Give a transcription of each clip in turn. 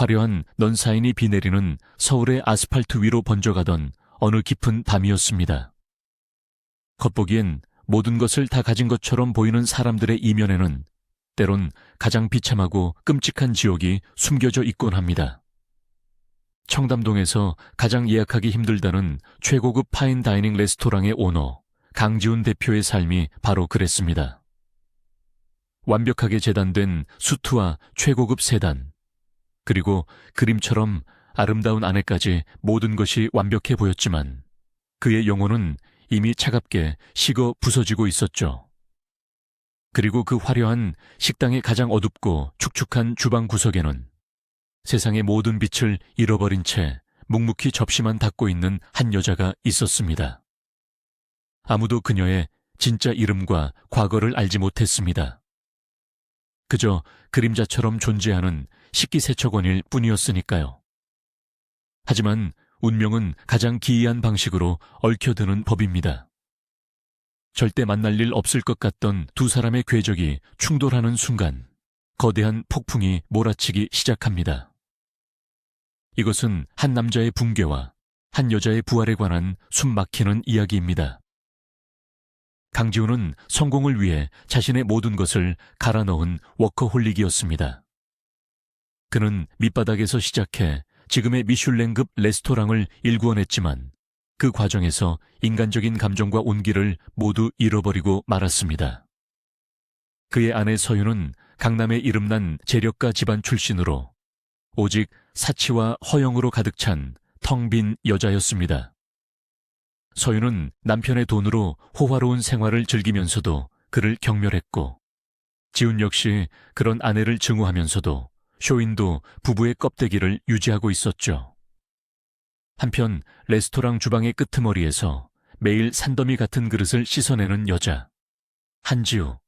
화려한 넌사인이 비 내리는 서울의 아스팔트 위로 번져가던 어느 깊은 밤이었습니다. 겉보기엔 모든 것을 다 가진 것처럼 보이는 사람들의 이면에는 때론 가장 비참하고 끔찍한 지옥이 숨겨져 있곤 합니다. 청담동에서 가장 예약하기 힘들다는 최고급 파인 다이닝 레스토랑의 오너 강지훈 대표의 삶이 바로 그랬습니다. 완벽하게 재단된 수트와 최고급 세단, 그리고 그림처럼 아름다운 아내까지 모든 것이 완벽해 보였지만 그의 영혼은 이미 차갑게 식어 부서지고 있었죠. 그리고 그 화려한 식당의 가장 어둡고 축축한 주방 구석에는 세상의 모든 빛을 잃어버린 채 묵묵히 접시만 닫고 있는 한 여자가 있었습니다. 아무도 그녀의 진짜 이름과 과거를 알지 못했습니다. 그저 그림자처럼 존재하는 식기세척원일 뿐이었으니까요. 하지만 운명은 가장 기이한 방식으로 얽혀드는 법입니다. 절대 만날 일 없을 것 같던 두 사람의 궤적이 충돌하는 순간 거대한 폭풍이 몰아치기 시작합니다. 이것은 한 남자의 붕괴와 한 여자의 부활에 관한 숨막히는 이야기입니다. 강지훈은 성공을 위해 자신의 모든 것을 갈아 넣은 워커홀릭이었습니다. 그는 밑바닥에서 시작해 지금의 미슐랭급 레스토랑을 일구어냈지만 그 과정에서 인간적인 감정과 온기를 모두 잃어버리고 말았습니다. 그의 아내 서윤은 강남의 이름난 재력가 집안 출신으로 오직 사치와 허영으로 가득 찬 텅 빈 여자였습니다. 서윤은 남편의 돈으로 호화로운 생활을 즐기면서도 그를 경멸했고, 지훈 역시 그런 아내를 증오하면서도 쇼윈도 부부의 껍데기를 유지하고 있었죠. 한편 레스토랑 주방의 끄트머리에서 매일 산더미 같은 그릇을 씻어내는 여자, 한지우.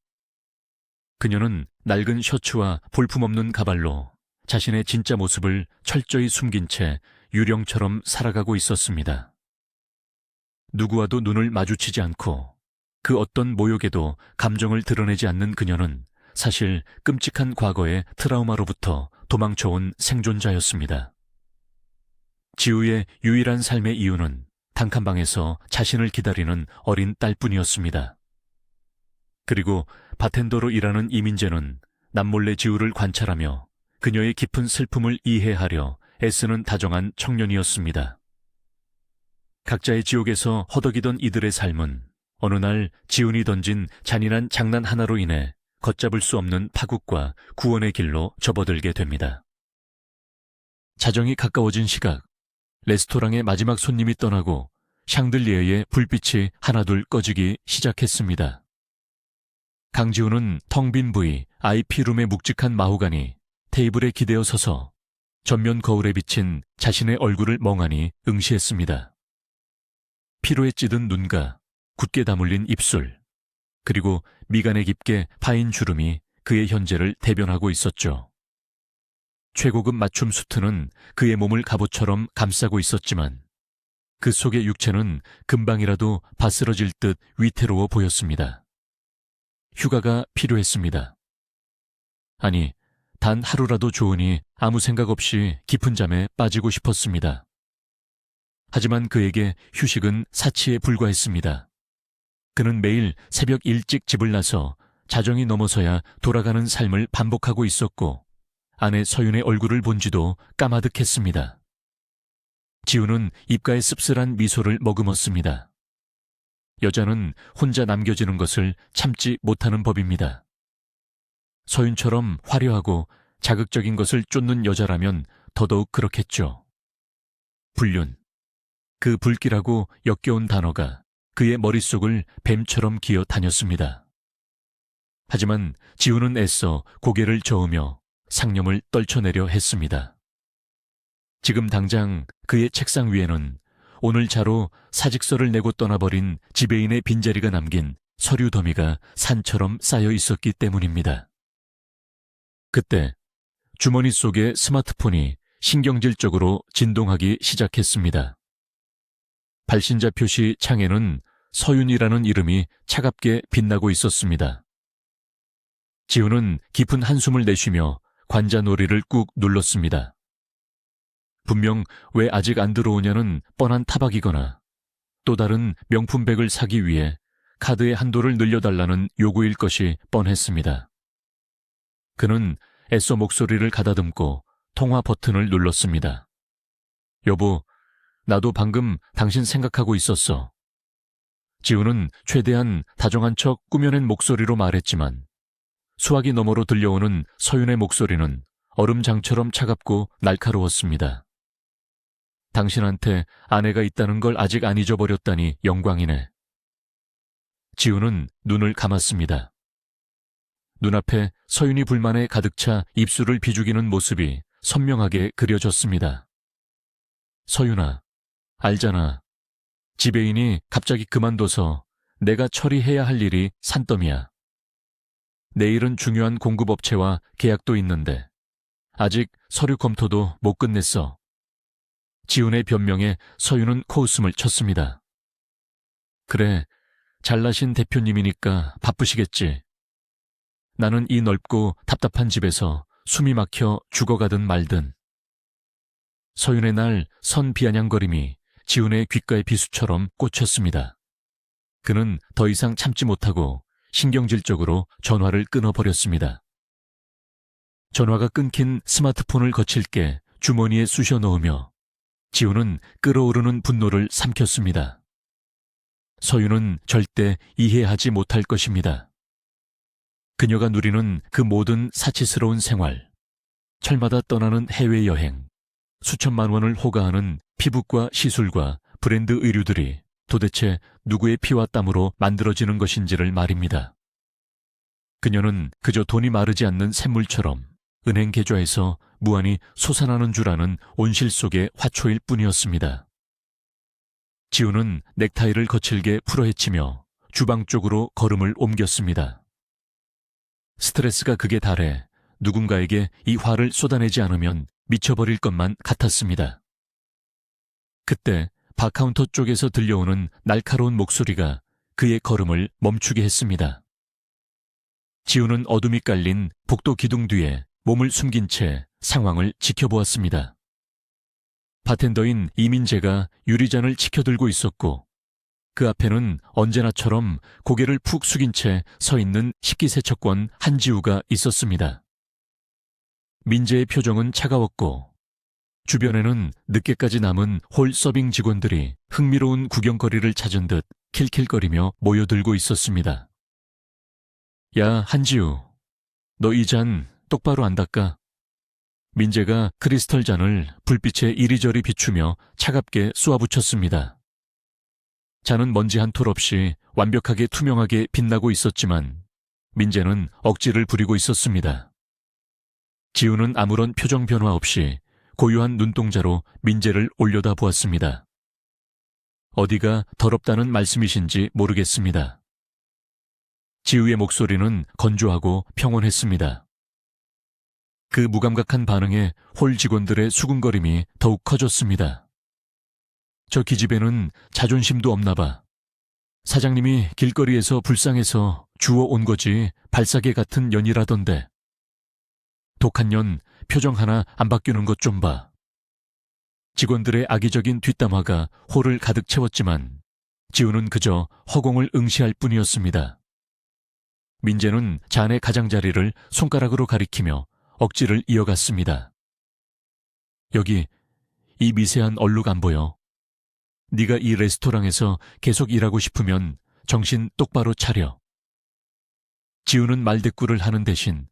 그녀는 낡은 셔츠와 볼품없는 가발로 자신의 진짜 모습을 철저히 숨긴 채 유령처럼 살아가고 있었습니다. 누구와도 눈을 마주치지 않고 그 어떤 모욕에도 감정을 드러내지 않는 그녀는 사실 끔찍한 과거의 트라우마로부터 도망쳐온 생존자였습니다. 지우의 유일한 삶의 이유는 단칸방에서 자신을 기다리는 어린 딸뿐이었습니다. 그리고 바텐더로 일하는 이민재는 남몰래 지우를 관찰하며 그녀의 깊은 슬픔을 이해하려 애쓰는 다정한 청년이었습니다. 각자의 지옥에서 허덕이던 이들의 삶은 어느 날 지훈이 던진 잔인한 장난 하나로 인해 걷잡을 수 없는 파국과 구원의 길로 접어들게 됩니다. 자정이 가까워진 시각, 레스토랑의 마지막 손님이 떠나고 샹들리에의 불빛이 하나둘 꺼지기 시작했습니다. 강지훈은 텅 빈 부위 IP룸의 묵직한 마호가니 테이블에 기대어 서서 전면 거울에 비친 자신의 얼굴을 멍하니 응시했습니다. 피로에 찌든 눈과 굳게 다물린 입술, 그리고 미간에 깊게 파인 주름이 그의 현재를 대변하고 있었죠. 최고급 맞춤 수트는 그의 몸을 갑옷처럼 감싸고 있었지만 그 속의 육체는 금방이라도 바스러질 듯 위태로워 보였습니다. 휴가가 필요했습니다. 아니, 단 하루라도 좋으니 아무 생각 없이 깊은 잠에 빠지고 싶었습니다. 하지만 그에게 휴식은 사치에 불과했습니다. 그는 매일 새벽 일찍 집을 나서 자정이 넘어서야 돌아가는 삶을 반복하고 있었고 아내 서윤의 얼굴을 본 지도 까마득했습니다. 지우는 입가에 씁쓸한 미소를 머금었습니다. 여자는 혼자 남겨지는 것을 참지 못하는 법입니다. 서윤처럼 화려하고 자극적인 것을 쫓는 여자라면 더더욱 그렇겠죠. 불륜. 그 불길하고 역겨운 단어가 그의 머릿속을 뱀처럼 기어 다녔습니다. 하지만 지우는 애써 고개를 저으며 상념을 떨쳐내려 했습니다. 지금 당장 그의 책상 위에는 오늘 자로 사직서를 내고 떠나버린 지배인의 빈자리가 남긴 서류 더미가 산처럼 쌓여 있었기 때문입니다. 그때 주머니 속의 스마트폰이 신경질적으로 진동하기 시작했습니다. 발신자 표시 창에는 서윤이라는 이름이 차갑게 빛나고 있었습니다. 지우는 깊은 한숨을 내쉬며 관자놀이를 꾹 눌렀습니다. 분명 왜 아직 안 들어오냐는 뻔한 타박이거나 또 다른 명품백을 사기 위해 카드의 한도를 늘려달라는 요구일 것이 뻔했습니다. 그는 애써 목소리를 가다듬고 통화 버튼을 눌렀습니다. 여보, 나도 방금 당신 생각하고 있었어. 지우는 최대한 다정한 척 꾸며낸 목소리로 말했지만 수화기 너머로 들려오는 서윤의 목소리는 얼음장처럼 차갑고 날카로웠습니다. 당신한테 아내가 있다는 걸 아직 안 잊어버렸다니 영광이네. 지우는 눈을 감았습니다. 눈앞에 서윤이 불만에 가득 차 입술을 비죽이는 모습이 선명하게 그려졌습니다. 서윤아, 알잖아. 지배인이 갑자기 그만둬서 내가 처리해야 할 일이 산더미야. 내일은 중요한 공급업체와 계약도 있는데 아직 서류 검토도 못 끝냈어. 지훈의 변명에 서윤은 코웃음을 쳤습니다. 그래, 잘나신 대표님이니까 바쁘시겠지. 나는 이 넓고 답답한 집에서 숨이 막혀 죽어가든 말든. 서윤의 날 선 비아냥거림이 지훈의 귓가의 비수처럼 꽂혔습니다. 그는 더 이상 참지 못하고 신경질적으로 전화를 끊어버렸습니다. 전화가 끊긴 스마트폰을 거칠게 주머니에 쑤셔 넣으며 지훈은 끓어오르는 분노를 삼켰습니다. 서윤은 절대 이해하지 못할 것입니다. 그녀가 누리는 그 모든 사치스러운 생활, 철마다 떠나는 해외여행, 수천만 원을 호가하는 피부과 시술과 브랜드 의류들이 도대체 누구의 피와 땀으로 만들어지는 것인지를 말입니다. 그녀는 그저 돈이 마르지 않는 샘물처럼 은행 계좌에서 무한히 솟아나는 줄 아는 온실 속의 화초일 뿐이었습니다. 지우는 넥타이를 거칠게 풀어헤치며 주방 쪽으로 걸음을 옮겼습니다. 스트레스가 극에 달해 누군가에게 이 화를 쏟아내지 않으면 미쳐버릴 것만 같았습니다. 그때 바카운터 쪽에서 들려오는 날카로운 목소리가 그의 걸음을 멈추게 했습니다. 지우는 어둠이 깔린 복도 기둥 뒤에 몸을 숨긴 채 상황을 지켜보았습니다. 바텐더인 이민재가 유리잔을 치켜들고 있었고 그 앞에는 언제나처럼 고개를 푹 숙인 채 서 있는 식기세척권 한지우가 있었습니다. 민재의 표정은 차가웠고 주변에는 늦게까지 남은 홀 서빙 직원들이 흥미로운 구경거리를 찾은 듯 킬킬거리며 모여들고 있었습니다. 야, 한지우, 너 이 잔 똑바로 안 닦아? 민재가 크리스털 잔을 불빛에 이리저리 비추며 차갑게 쏘아붙였습니다. 잔은 먼지 한 톨 없이 완벽하게 투명하게 빛나고 있었지만 민재는 억지를 부리고 있었습니다. 지우는 아무런 표정 변화 없이 고요한 눈동자로 민재를 올려다보았습니다. 어디가 더럽다는 말씀이신지 모르겠습니다. 지우의 목소리는 건조하고 평온했습니다. 그 무감각한 반응에 홀 직원들의 수군거림이 더욱 커졌습니다. 저 기집애는 자존심도 없나 봐. 사장님이 길거리에서 불쌍해서 주워온 거지 발사계 같은 년이라던데. 독한 년 표정 하나 안 바뀌는 것 좀 봐. 직원들의 악의적인 뒷담화가 홀을 가득 채웠지만 지우는 그저 허공을 응시할 뿐이었습니다. 민재는 잔의 가장자리를 손가락으로 가리키며 억지를 이어갔습니다. 여기 이 미세한 얼룩 안 보여? 네가 이 레스토랑에서 계속 일하고 싶으면 정신 똑바로 차려. 지우는 말대꾸를 하는 대신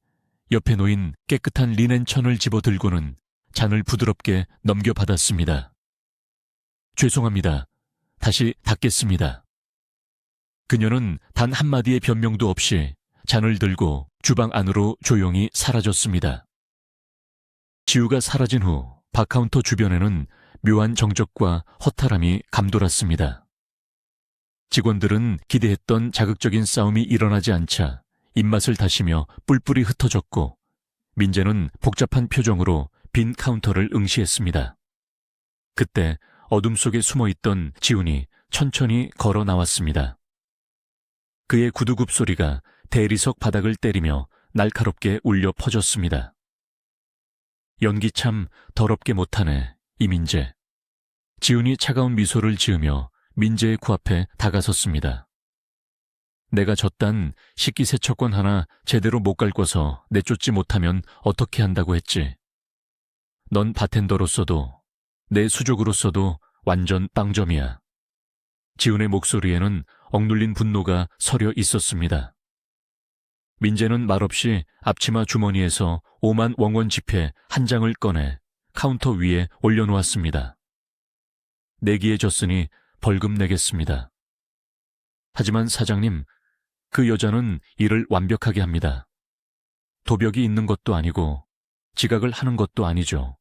옆에 놓인 깨끗한 리넨 천을 집어들고는 잔을 부드럽게 넘겨받았습니다. 죄송합니다. 다시 닦겠습니다. 그녀는 단 한마디의 변명도 없이 잔을 들고 주방 안으로 조용히 사라졌습니다. 지우가 사라진 후 바카운터 주변에는 묘한 정적과 허탈함이 감돌았습니다. 직원들은 기대했던 자극적인 싸움이 일어나지 않자 입맛을 다시며 뿔뿔이 흩어졌고 민재는 복잡한 표정으로 빈 카운터를 응시했습니다. 그때 어둠 속에 숨어있던 지훈이 천천히 걸어 나왔습니다. 그의 구두굽 소리가 대리석 바닥을 때리며 날카롭게 울려 퍼졌습니다. 연기 참 더럽게 못하네, 이민재. 지훈이 차가운 미소를 지으며 민재의 코앞에 다가섰습니다. 내가 저딴 식기세척권 하나 제대로 못 갈궈서 내쫓지 못하면 어떻게 한다고 했지. 넌 바텐더로서도 내 수족으로서도 완전 빵점이야. 지훈의 목소리에는 억눌린 분노가 서려 있었습니다. 민재는 말없이 앞치마 주머니에서 5만 원권 지폐 한 장을 꺼내 카운터 위에 올려놓았습니다. 내기에 졌으니 벌금 내겠습니다. 하지만 사장님, 그 여자는 일을 완벽하게 합니다. 도벽이 있는 것도 아니고 지각을 하는 것도 아니죠.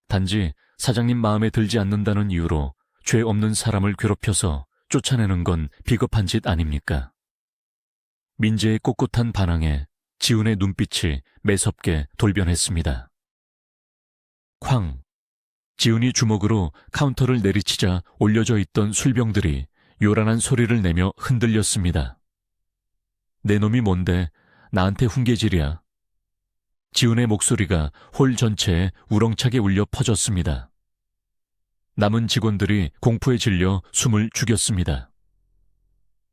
단지 사장님 마음에 들지 않는다는 이유로 죄 없는 사람을 괴롭혀서 쫓아내는 건 비겁한 짓 아닙니까? 민재의 꼿꼿한 반항에 지훈의 눈빛이 매섭게 돌변했습니다. 쾅! 지훈이 주먹으로 카운터를 내리치자 올려져 있던 술병들이 요란한 소리를 내며 흔들렸습니다. 내 놈이 뭔데 나한테 훈계질이야. 지훈의 목소리가 홀 전체에 우렁차게 울려 퍼졌습니다. 남은 직원들이 공포에 질려 숨을 죽였습니다.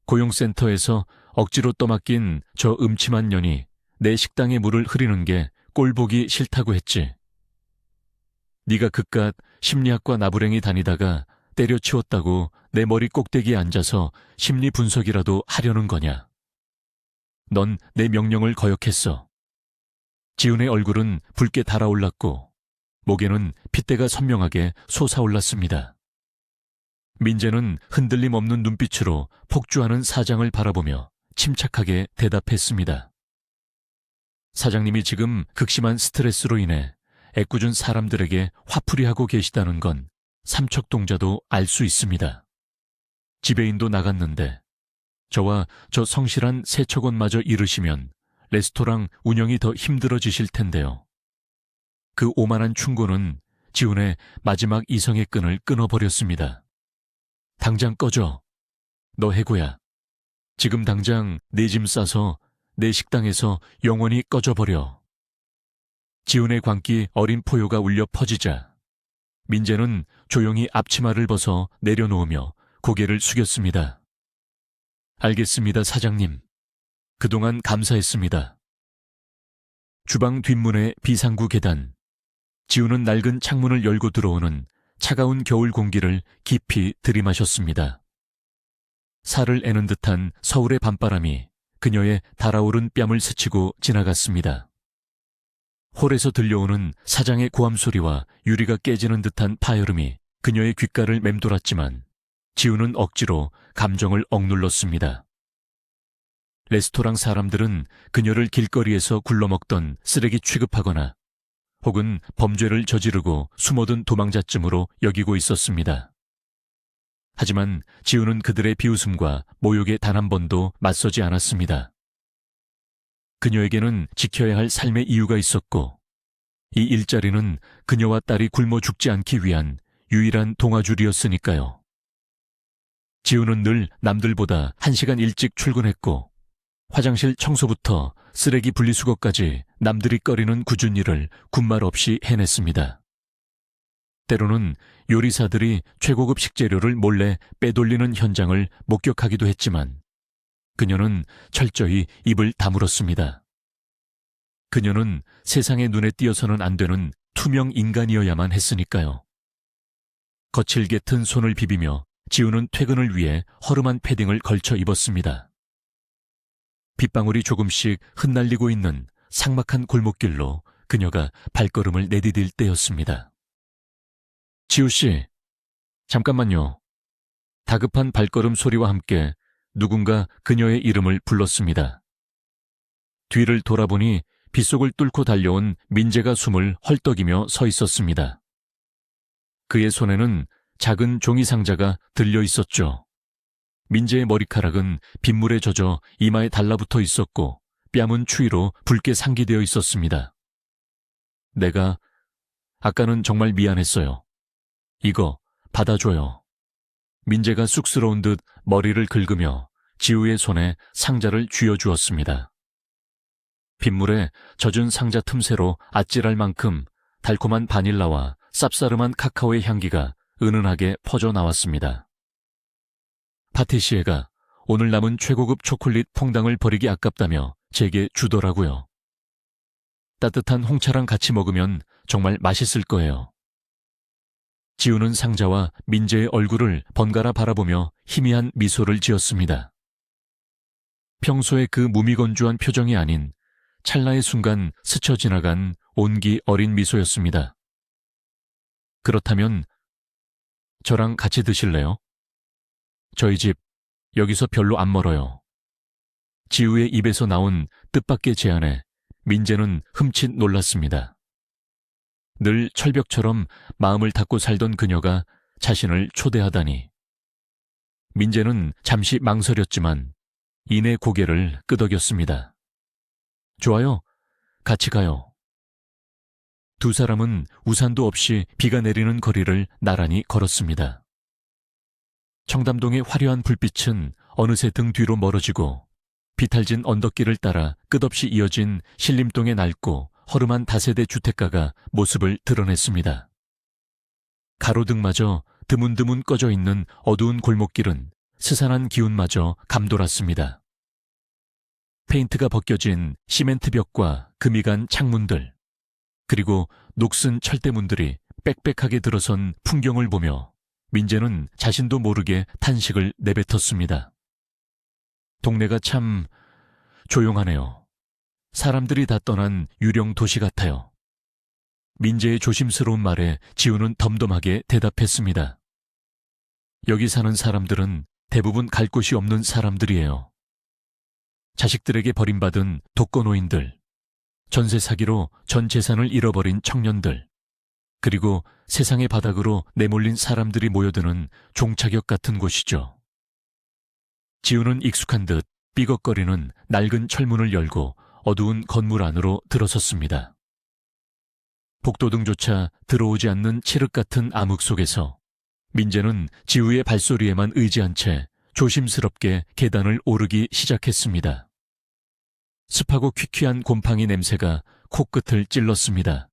고용센터에서 억지로 떠맡긴 저 음침한 년이 내 식당에 물을 흐리는 게 꼴보기 싫다고 했지. 네가 그깟 심리학과 나부랭이 다니다가 때려치웠다고 내 머리 꼭대기에 앉아서 심리 분석이라도 하려는 거냐. 넌 내 명령을 거역했어. 지훈의 얼굴은 붉게 달아올랐고 목에는 핏대가 선명하게 솟아올랐습니다. 민재는 흔들림 없는 눈빛으로 폭주하는 사장을 바라보며 침착하게 대답했습니다. 사장님이 지금 극심한 스트레스로 인해 애꿎은 사람들에게 화풀이하고 계시다는 건 삼척동자도 알 수 있습니다. 지배인도 나갔는데 저와 저 성실한 세척원마저 잃으시면 레스토랑 운영이 더 힘들어지실 텐데요. 그 오만한 충고는 지훈의 마지막 이성의 끈을 끊어버렸습니다. 당장 꺼져. 너 해고야. 지금 당장 내 짐 싸서 내 식당에서 영원히 꺼져버려. 지훈의 광기 어린 포효가 울려 퍼지자 민재는 조용히 앞치마를 벗어 내려놓으며 고개를 숙였습니다. 알겠습니다, 사장님. 그동안 감사했습니다. 주방 뒷문의 비상구 계단. 지훈은 낡은 창문을 열고 들어오는 차가운 겨울 공기를 깊이 들이마셨습니다. 살을 애는 듯한 서울의 밤바람이 그녀의 달아오른 뺨을 스치고 지나갔습니다. 홀에서 들려오는 사장의 고함 소리와 유리가 깨지는 듯한 파열음이 그녀의 귓가를 맴돌았지만 지훈은 억지로 감정을 억눌렀습니다. 레스토랑 사람들은 그녀를 길거리에서 굴러먹던 쓰레기 취급하거나 혹은 범죄를 저지르고 숨어든 도망자쯤으로 여기고 있었습니다. 하지만 지훈은 그들의 비웃음과 모욕에 단 한 번도 맞서지 않았습니다. 그녀에게는 지켜야 할 삶의 이유가 있었고 이 일자리는 그녀와 딸이 굶어 죽지 않기 위한 유일한 동아줄이었으니까요. 지훈은 늘 남들보다 1시간 일찍 출근했고 화장실 청소부터 쓰레기 분리수거까지 남들이 꺼리는 굳은 일을 군말 없이 해냈습니다. 때로는 요리사들이 최고급 식재료를 몰래 빼돌리는 현장을 목격하기도 했지만 그녀는 철저히 입을 다물었습니다. 그녀는 세상의 눈에 띄어서는 안 되는 투명 인간이어야만 했으니까요. 거칠게 튼 손을 비비며 지훈은 퇴근을 위해 허름한 패딩을 걸쳐 입었습니다. 빗방울이 조금씩 흩날리고 있는 삭막한 골목길로 그녀가 발걸음을 내디딜 때였습니다. 지우씨, 잠깐만요. 다급한 발걸음 소리와 함께 누군가 그녀의 이름을 불렀습니다. 뒤를 돌아보니 빗속을 뚫고 달려온 민재가 숨을 헐떡이며 서 있었습니다. 그의 손에는 작은 종이 상자가 들려 있었죠. 민재의 머리카락은 빗물에 젖어 이마에 달라붙어 있었고 뺨은 추위로 붉게 상기되어 있었습니다. 내가 아까는 정말 미안했어요. 이거 받아줘요. 민재가 쑥스러운 듯 머리를 긁으며 지우의 손에 상자를 쥐어주었습니다. 빗물에 젖은 상자 틈새로 아찔할 만큼 달콤한 바닐라와 쌉싸름한 카카오의 향기가 은은하게 퍼져 나왔습니다. 파티시에가 오늘 남은 최고급 초콜릿 퐁당을 버리기 아깝다며 제게 주더라고요. 따뜻한 홍차랑 같이 먹으면 정말 맛있을 거예요. 지우는 상자와 민재의 얼굴을 번갈아 바라보며 희미한 미소를 지었습니다. 평소의 그 무미건조한 표정이 아닌 찰나의 순간 스쳐 지나간 온기 어린 미소였습니다. 그렇다면 저랑 같이 드실래요? 저희 집 여기서 별로 안 멀어요. 지우의 입에서 나온 뜻밖의 제안에 민재는 흠칫 놀랐습니다. 늘 철벽처럼 마음을 닫고 살던 그녀가 자신을 초대하다니. 민재는 잠시 망설였지만 이내 고개를 끄덕였습니다. 좋아요. 같이 가요. 두 사람은 우산도 없이 비가 내리는 거리를 나란히 걸었습니다. 청담동의 화려한 불빛은 어느새 등 뒤로 멀어지고 비탈진 언덕길을 따라 끝없이 이어진 신림동의 낡고 허름한 다세대 주택가가 모습을 드러냈습니다. 가로등마저 드문드문 꺼져 있는 어두운 골목길은 스산한 기운마저 감돌았습니다. 페인트가 벗겨진 시멘트 벽과 금이 간 창문들, 그리고 녹슨 철대문들이 빽빽하게 들어선 풍경을 보며 민재는 자신도 모르게 탄식을 내뱉었습니다. 동네가 참 조용하네요. 사람들이 다 떠난 유령 도시 같아요. 민재의 조심스러운 말에 지우는 덤덤하게 대답했습니다. 여기 사는 사람들은 대부분 갈 곳이 없는 사람들이에요. 자식들에게 버림받은 독거노인들, 전세 사기로 전 재산을 잃어버린 청년들, 그리고 세상의 바닥으로 내몰린 사람들이 모여드는 종착역 같은 곳이죠. 지우는 익숙한 듯 삐걱거리는 낡은 철문을 열고 어두운 건물 안으로 들어섰습니다. 복도등조차 들어오지 않는 칠흑 같은 암흑 속에서 민재는 지우의 발소리에만 의지한 채 조심스럽게 계단을 오르기 시작했습니다. 습하고 퀴퀴한 곰팡이 냄새가 코끝을 찔렀습니다.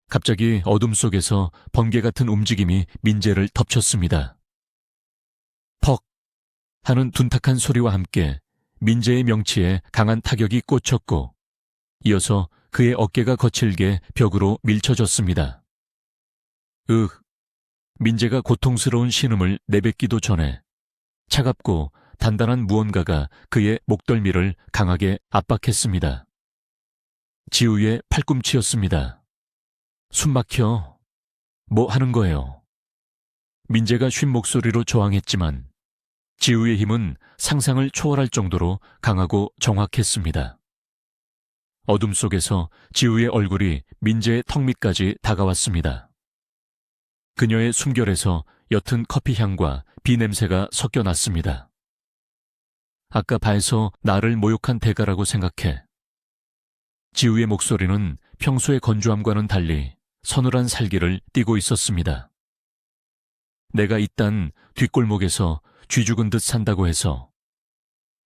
갑자기 어둠 속에서 번개 같은 움직임이 민재를 덮쳤습니다. 퍽 하는 둔탁한 소리와 함께 민재의 명치에 강한 타격이 꽂혔고 이어서 그의 어깨가 거칠게 벽으로 밀쳐졌습니다. 민재가 고통스러운 신음을 내뱉기도 전에 차갑고 단단한 무언가가 그의 목덜미를 강하게 압박했습니다. 지우의 팔꿈치였습니다. 숨 막혀. 뭐 하는 거예요? 민재가 쉰 목소리로 저항했지만 지우의 힘은 상상을 초월할 정도로 강하고 정확했습니다. 어둠 속에서 지우의 얼굴이 민재의 턱 밑까지 다가왔습니다. 그녀의 숨결에서 옅은 커피 향과 비 냄새가 섞여 났습니다. 아까 바에서 나를 모욕한 대가라고 생각해. 지우의 목소리는 평소의 건조함과는 달리 서늘한 살기를 띠고 있었습니다. 내가 이딴 뒷골목에서 쥐 죽은 듯 산다고 해서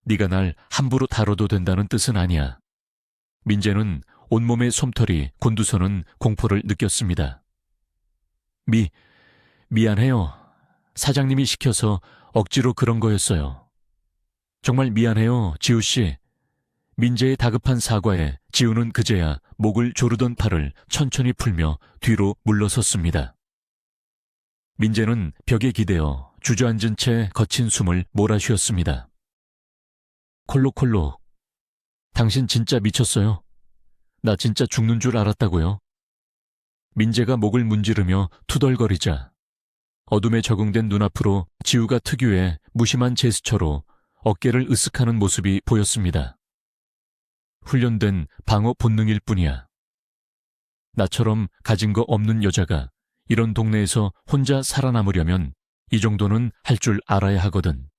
네가 날 함부로 다뤄도 된다는 뜻은 아니야. 민재는 온몸의 솜털이 곤두서는 공포를 느꼈습니다. 미안해요. 사장님이 시켜서 억지로 그런 거였어요. 정말 미안해요, 지우씨. 민재의 다급한 사과에 지우는 그제야 목을 조르던 팔을 천천히 풀며 뒤로 물러섰습니다. 민재는 벽에 기대어 주저앉은 채 거친 숨을 몰아쉬었습니다. 콜록콜록. 당신 진짜 미쳤어요? 나 진짜 죽는 줄 알았다고요? 민재가 목을 문지르며 투덜거리자 어둠에 적응된 눈앞으로 지우가 특유의 무심한 제스처로 어깨를 으쓱하는 모습이 보였습니다. 훈련된 방어 본능일 뿐이야. 나처럼 가진 거 없는 여자가 이런 동네에서 혼자 살아남으려면 이 정도는 할 줄 알아야 하거든.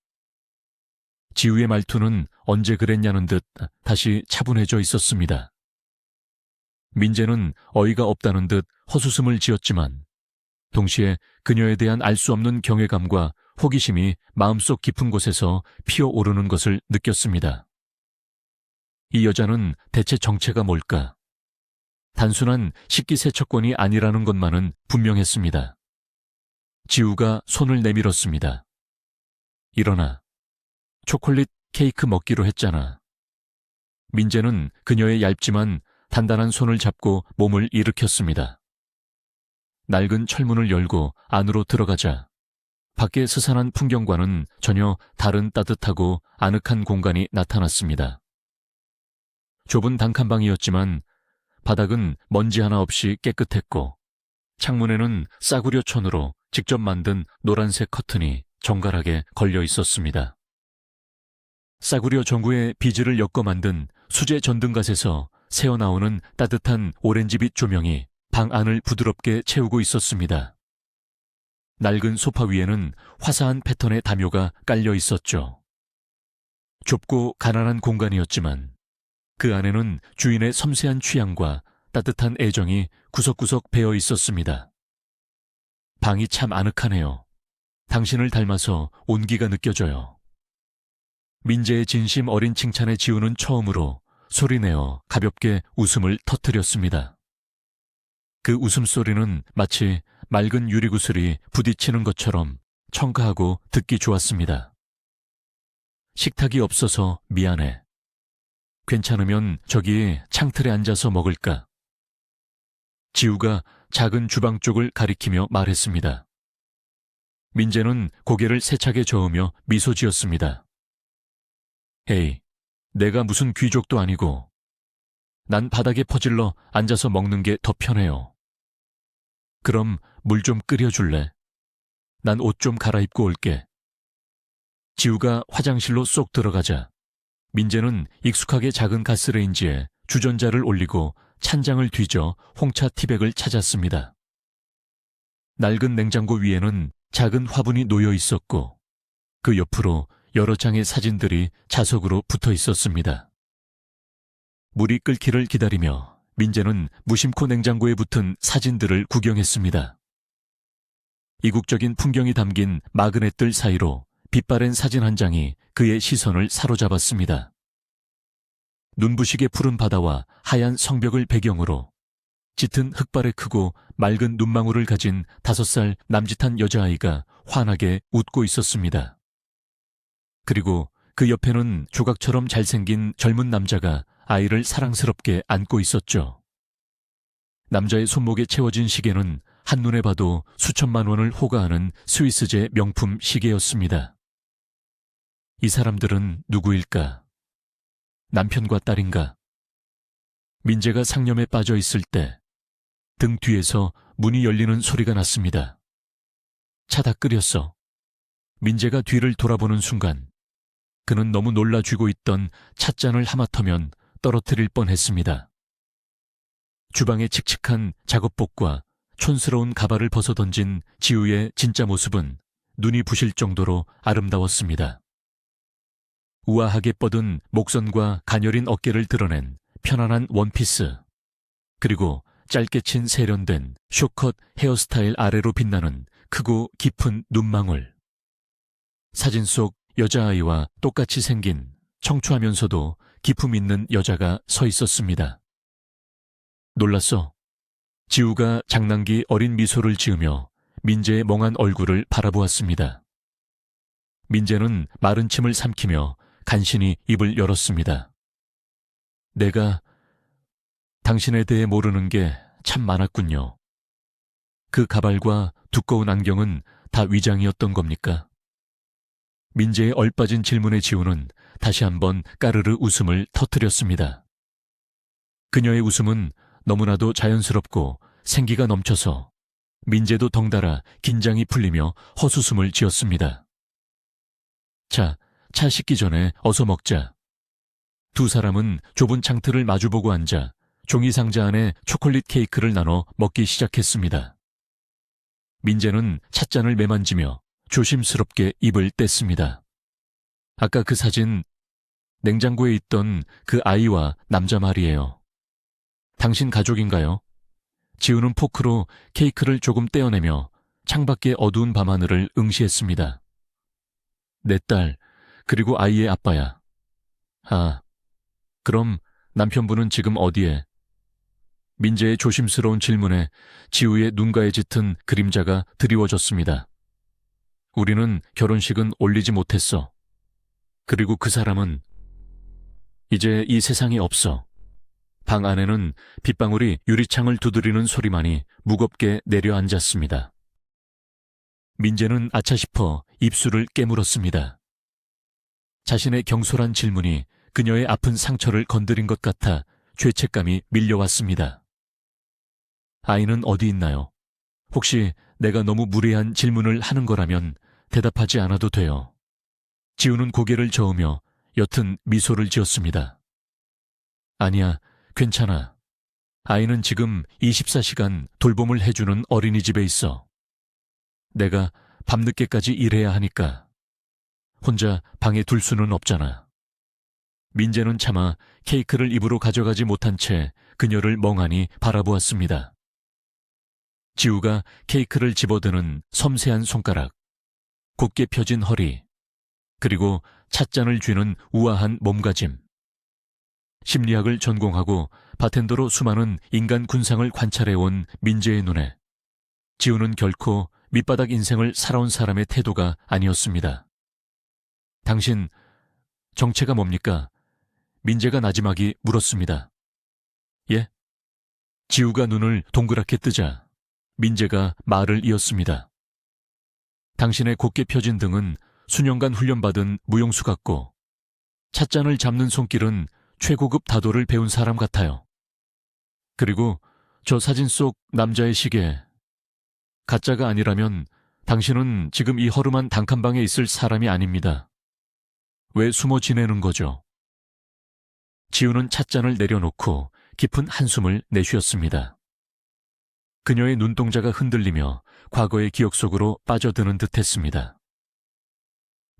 지우의 말투는 언제 그랬냐는 듯 다시 차분해져 있었습니다. 민재는 어이가 없다는 듯 헛웃음을 지었지만 동시에 그녀에 대한 알 수 없는 경외감과 호기심이 마음속 깊은 곳에서 피어오르는 것을 느꼈습니다. 이 여자는 대체 정체가 뭘까? 단순한 식기세척권이 아니라는 것만은 분명했습니다. 지우가 손을 내밀었습니다. 일어나. 초콜릿 케이크 먹기로 했잖아. 민재는 그녀의 얇지만 단단한 손을 잡고 몸을 일으켰습니다. 낡은 철문을 열고 안으로 들어가자 밖의 스산한 풍경과는 전혀 다른 따뜻하고 아늑한 공간이 나타났습니다. 좁은 단칸방이었지만 바닥은 먼지 하나 없이 깨끗했고 창문에는 싸구려 천으로 직접 만든 노란색 커튼이 정갈하게 걸려 있었습니다. 싸구려 전구에 비즈를 엮어 만든 수제 전등갓에서 새어나오는 따뜻한 오렌지빛 조명이 방 안을 부드럽게 채우고 있었습니다. 낡은 소파 위에는 화사한 패턴의 담요가 깔려 있었죠. 좁고 가난한 공간이었지만 그 안에는 주인의 섬세한 취향과 따뜻한 애정이 구석구석 배어 있었습니다. 방이 참 아늑하네요. 당신을 닮아서 온기가 느껴져요. 민재의 진심 어린 칭찬에 지우는 처음으로 소리내어 가볍게 웃음을 터뜨렸습니다. 그 웃음소리는 마치 맑은 유리구슬이 부딪히는 것처럼 청가하고 듣기 좋았습니다. 식탁이 없어서 미안해. 괜찮으면 저기 창틀에 앉아서 먹을까? 지우가 작은 주방 쪽을 가리키며 말했습니다. 민재는 고개를 세차게 저으며 미소 지었습니다. 헤이, 내가 무슨 귀족도 아니고 난 바닥에 퍼질러 앉아서 먹는 게 더 편해요. 그럼 물 좀 끓여줄래? 난 옷 좀 갈아입고 올게. 지우가 화장실로 쏙 들어가자 민재는 익숙하게 작은 가스레인지에 주전자를 올리고 찬장을 뒤져 홍차 티백을 찾았습니다. 낡은 냉장고 위에는 작은 화분이 놓여 있었고 그 옆으로 여러 장의 사진들이 자석으로 붙어 있었습니다. 물이 끓기를 기다리며 민재는 무심코 냉장고에 붙은 사진들을 구경했습니다. 이국적인 풍경이 담긴 마그넷들 사이로 빛바랜 사진 한 장이 그의 시선을 사로잡았습니다. 눈부시게 푸른 바다와 하얀 성벽을 배경으로 짙은 흑발에 크고 맑은 눈망울을 가진 5살 남짓한 여자아이가 환하게 웃고 있었습니다. 그리고 그 옆에는 조각처럼 잘생긴 젊은 남자가 아이를 사랑스럽게 안고 있었죠. 남자의 손목에 채워진 시계는 한눈에 봐도 수천만 원을 호가하는 스위스제 명품 시계였습니다. 이 사람들은 누구일까? 남편과 딸인가? 민재가 상념에 빠져 있을 때 등 뒤에서 문이 열리는 소리가 났습니다. 차다 끓였어. 민재가 뒤를 돌아보는 순간 그는 너무 놀라 쥐고 있던 찻잔을 하마터면 떨어뜨릴 뻔했습니다. 주방의 칙칙한 작업복과 촌스러운 가발을 벗어던진 지우의 진짜 모습은 눈이 부실 정도로 아름다웠습니다. 우아하게 뻗은 목선과 가녀린 어깨를 드러낸 편안한 원피스, 그리고 짧게 친 세련된 쇼컷 헤어스타일 아래로 빛나는 크고 깊은 눈망울. 사진 속 여자아이와 똑같이 생긴 청초하면서도 기품 있는 여자가 서 있었습니다. 놀랐어. 지우가 장난기 어린 미소를 지으며 민재의 멍한 얼굴을 바라보았습니다. 민재는 마른 침을 삼키며 간신히 입을 열었습니다. 내가 당신에 대해 모르는 게 참 많았군요. 그 가발과 두꺼운 안경은 다 위장이었던 겁니까? 민재의 얼빠진 질문에 지우는 다시 한번 까르르 웃음을 터뜨렸습니다. 그녀의 웃음은 너무나도 자연스럽고 생기가 넘쳐서 민재도 덩달아 긴장이 풀리며 헛웃음을 지었습니다. 자, 차 식기 전에 어서 먹자. 두 사람은 좁은 창틀을 마주보고 앉아 종이 상자 안에 초콜릿 케이크를 나눠 먹기 시작했습니다. 민재는 찻잔을 매만지며 조심스럽게 입을 뗐습니다. 아까 그 사진, 냉장고에 있던 그 아이와 남자 말이에요. 당신 가족인가요? 지우는 포크로 케이크를 조금 떼어내며 창밖의 어두운 밤하늘을 응시했습니다. 내 딸, 그리고 아이의 아빠야. 아, 그럼 남편분은 지금 어디에? 민재의 조심스러운 질문에 지우의 눈가에 짙은 그림자가 드리워졌습니다. 우리는 결혼식은 올리지 못했어. 그리고 그 사람은 이제 이 세상에 없어. 방 안에는 빗방울이 유리창을 두드리는 소리만이 무겁게 내려앉았습니다. 민재는 아차 싶어 입술을 깨물었습니다. 자신의 경솔한 질문이 그녀의 아픈 상처를 건드린 것 같아 죄책감이 밀려왔습니다. 아이는 어디 있나요? 혹시 내가 너무 무례한 질문을 하는 거라면 대답하지 않아도 돼요. 지우는 고개를 저으며 옅은 미소를 지었습니다. 아니야, 괜찮아. 아이는 지금 24시간 돌봄을 해주는 어린이집에 있어. 내가 밤늦게까지 일해야 하니까. 혼자 방에 둘 수는 없잖아. 민재는 차마 케이크를 입으로 가져가지 못한 채 그녀를 멍하니 바라보았습니다. 지우가 케이크를 집어드는 섬세한 손가락, 곧게 펴진 허리, 그리고 찻잔을 쥐는 우아한 몸가짐. 심리학을 전공하고 바텐더로 수많은 인간 군상을 관찰해온 민재의 눈에 지우는 결코 밑바닥 인생을 살아온 사람의 태도가 아니었습니다. 당신 정체가 뭡니까? 민재가 나지막이 물었습니다. 예? 지우가 눈을 동그랗게 뜨자 민재가 말을 이었습니다. 당신의 곧게 펴진 등은 수년간 훈련받은 무용수 같고 찻잔을 잡는 손길은 최고급 다도를 배운 사람 같아요. 그리고 저 사진 속 남자의 시계, 가짜가 아니라면 당신은 지금 이 허름한 단칸방에 있을 사람이 아닙니다. 왜 숨어 지내는 거죠? 지우는 찻잔을 내려놓고 깊은 한숨을 내쉬었습니다. 그녀의 눈동자가 흔들리며 과거의 기억 속으로 빠져드는 듯했습니다.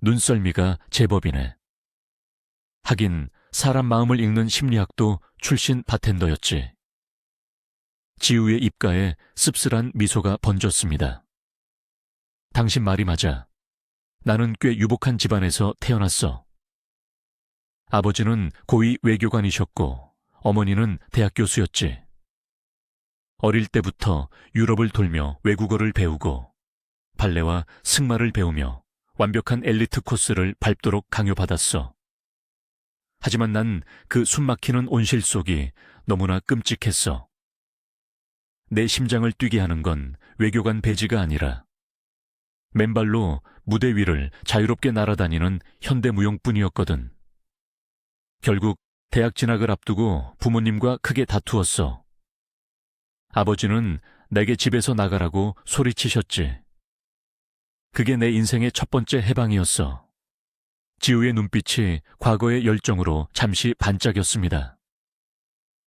눈썰미가 제법이네. 하긴 사람 마음을 읽는 심리학도 출신 바텐더였지. 지우의 입가에 씁쓸한 미소가 번졌습니다. 당신 말이 맞아. 나는 꽤 유복한 집안에서 태어났어. 아버지는 고위 외교관이셨고 어머니는 대학 교수였지. 어릴 때부터 유럽을 돌며 외국어를 배우고 발레와 승마를 배우며 완벽한 엘리트 코스를 밟도록 강요받았어. 하지만 난 그 숨막히는 온실 속이 너무나 끔찍했어. 내 심장을 뛰게 하는 건 외교관 배지가 아니라 맨발로 무대 위를 자유롭게 날아다니는 현대무용뿐이었거든. 결국 대학 진학을 앞두고 부모님과 크게 다투었어. 아버지는 내게 집에서 나가라고 소리치셨지. 그게 내 인생의 첫 번째 해방이었어. 지우의 눈빛이 과거의 열정으로 잠시 반짝였습니다.